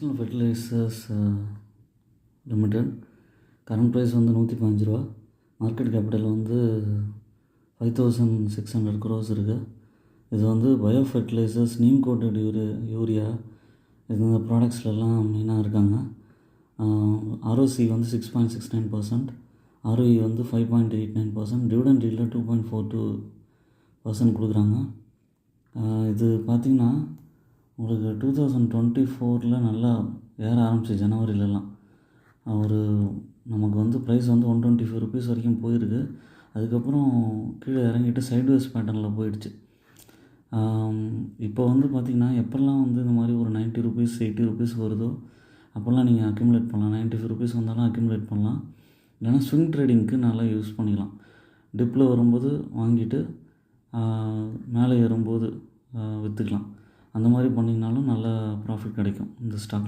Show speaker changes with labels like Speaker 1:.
Speaker 1: National fertilizers limited. Current price வந்து 115 ரூபா. Market capital வந்து 5600 crores இருக்குது. இது வந்து bio fertilizers, neem coated urea இந்த ப்ராடக்ட்ஸ்லாம் மெயினாக இருக்காங்க. ROC வந்து 6.69%, ROE வந்து 5.89%, டிவிடெண்ட் ஈல்டில் 2.42% கொடுக்குறாங்க. இது பார்த்திங்கன்னா உங்களுக்கு 2024 நல்லா ஏற ஆரம்பிச்சு. ஜனவரிலலாம் நமக்கு வந்து ப்ரைஸ் வந்து 125 rupees வரைக்கும் போயிருக்கு. அதுக்கப்புறம் கீழே இறங்கிட்டு சைட்வேஸ் பேட்டர்னில் போயிடுச்சு. இப்போ வந்து பார்த்திங்கன்னா எப்போல்லாம் வந்து இந்த மாதிரி ஒரு 90 rupees 80 rupees வருதோ அப்போல்லாம் நீங்கள் அக்யூமுலேட் பண்ணலாம். 95 rupees வந்தாலும் அக்யூமுலேட் பண்ணலாம். இல்லைனா ஸ்விங் ட்ரேடிங்க்கு நல்லா யூஸ் பண்ணிக்கலாம். டிப்பில் வரும்போது வாங்கிட்டு மேலே ஏறும்போது விற்றுக்கலாம். அந்த மாதிரி பண்ணிங்கனாலும் நல்ல ப்ராஃபிட் கிடைக்கும் இந்த ஸ்டாக்கில்.